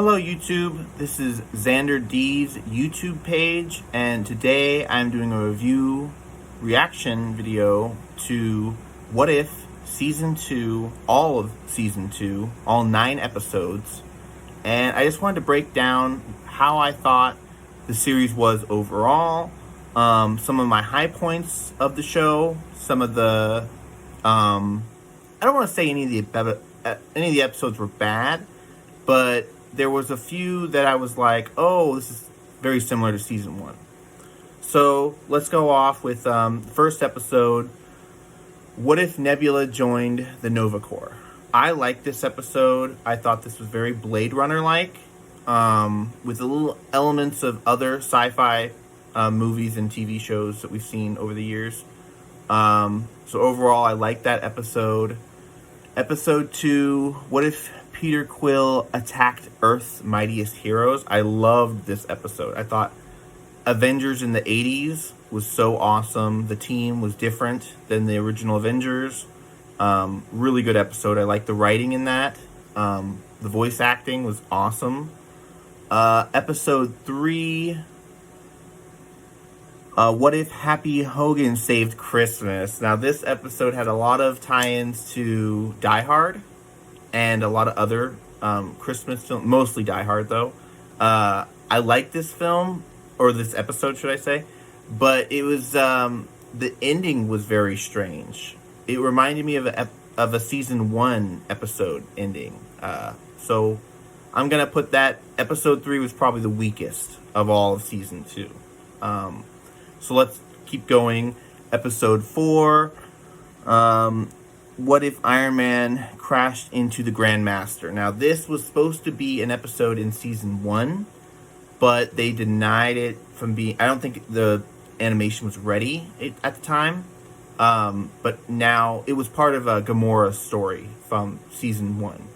Hello YouTube, this is Xander D's YouTube page, and today I'm doing a review reaction video to What If Season 2, all of Season 2, all 9 episodes, and I just wanted to break down how I thought the series was overall, some of my high points of the show, some of the, I don't want to say any of the episodes were bad, but there was a few that I was like, oh, this is very similar to Season 1. So, let's go off with first episode, What If Nebula Joined the Nova Corps? I liked this episode. I thought this was very Blade Runner-like, with a little elements of other sci-fi movies and TV shows that we've seen over the years. So overall, I liked that episode. Episode 2, What If Peter Quill Attacked Earth's Mightiest Heroes? I loved this episode. I thought Avengers in the 80s was so awesome. The team was different than the original Avengers. Really good episode. I liked the writing in that. The voice acting was awesome. Episode 3, What If Happy Hogan Saved Christmas? Now, this episode had a lot of tie-ins to Die Hard and a lot of other Christmas films, mostly Die Hard, though. I like this film, or this episode, should I say, but it was, the ending was very strange. It reminded me of a Season 1 episode ending. So I'm going to put that, Episode 3 was probably the weakest of all of Season 2. So let's keep going. Episode 4, What If Iron Man Crashed into the Grandmaster? Now, this was supposed to be an episode in Season 1, but they denied it from being... I don't think the animation was ready at the time, but now it was part of a Gamora story from Season 1.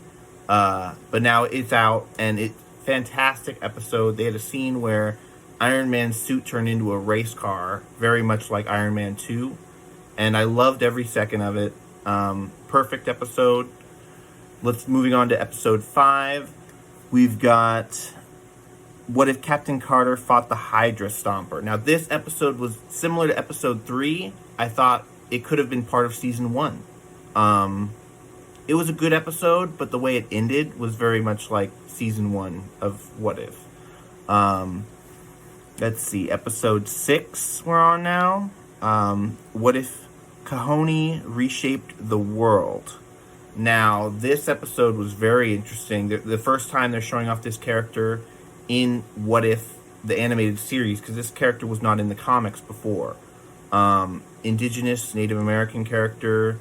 But now it's out, and it's a fantastic episode. They had a scene where Iron Man's suit turned into a race car, very much like Iron Man 2, and I loved every second of it. Perfect episode. Moving on to episode 5. We've got What If Captain Carter Fought the Hydra Stomper? Now, this episode was similar to episode 3. I thought it could have been part of Season 1. It was a good episode, but the way it ended was very much like Season 1 of What If. Let's see, episode 6 we're on now. What If Kahoni Reshaped the World? Now, this episode was very interesting. The first time they're showing off this character in What If, the animated series, because this character was not in the comics before. Indigenous Native American character,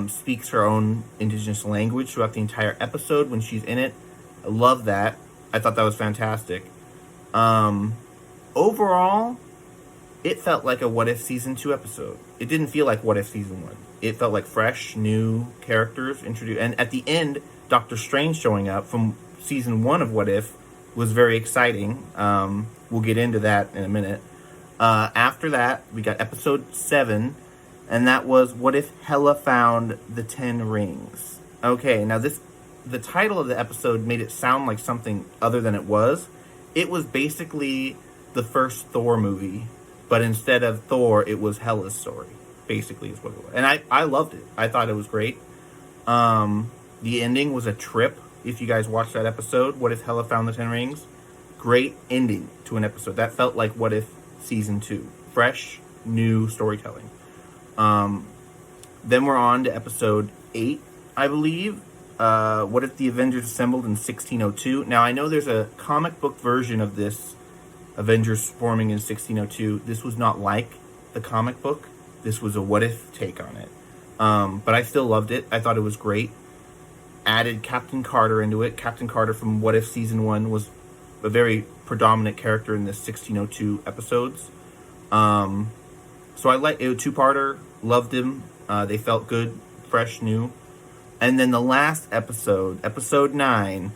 speaks her own indigenous language throughout the entire episode when she's in it. I love that. I thought that was fantastic. Overall, it felt like a What If Season 2 episode. It didn't feel like What If Season 1. It felt like fresh, new characters introduced. And at the end, Doctor Strange showing up from Season 1 of What If was very exciting. We'll get into that in a minute. After that, we got episode 7, and that was What If Hela Found the 10 Rings? Okay, now the title of the episode made it sound like something other than it was. It was basically the first Thor movie, but instead of Thor, it was Hela's story, basically, is what it was. And I loved it. I thought it was great. The ending was a trip. If you guys watched that episode, What If Hela Found the 10 Rings? Great ending to an episode. That felt like What If Season 2. Fresh, new storytelling. Then we're on to episode 8, I believe. What If the Avengers Assembled in 1602? Now, I know there's a comic book version of this Avengers forming in 1602. This was not like the comic book. This was a What If take on it. But I still loved it. I thought it was great. Added Captain Carter into it. Captain Carter from What If Season 1 was a very predominant character in the 1602 episodes. So I liked it. Was a two-parter. Loved him. They felt good, fresh, new. And then the last episode, episode 9,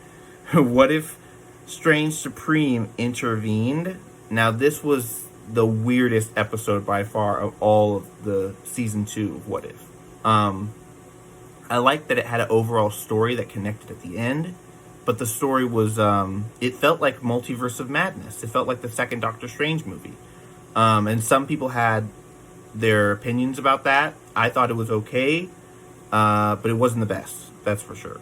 What If Strange Supreme Intervened? Now, this was the weirdest episode by far of all of the Season 2 of What If. I liked that it had an overall story that connected at the end. but the story was, it felt like Multiverse of Madness. It felt like the second Doctor Strange movie. And some people had their opinions about that. I thought it was okay, but it wasn't the best. That's for sure.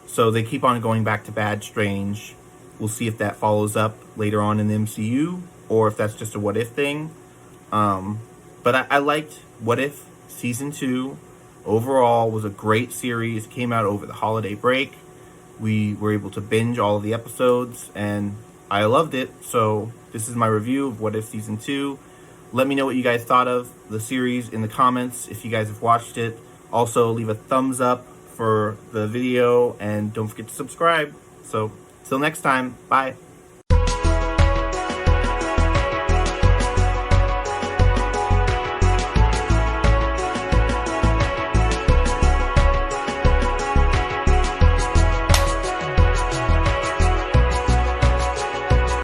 So they keep on going back to Bad Strange. We'll see if that follows up later on in the MCU, or if that's just a What If thing. But I liked What If Season 2. Overall, was a great series. Came out over the holiday break. We were able to binge all of the episodes, and I loved it. So this is my review of What If Season 2. Let me know what you guys thought of the series in the comments if you guys have watched it. Also, leave a thumbs up for the video, and don't forget to subscribe. So, till next time, bye.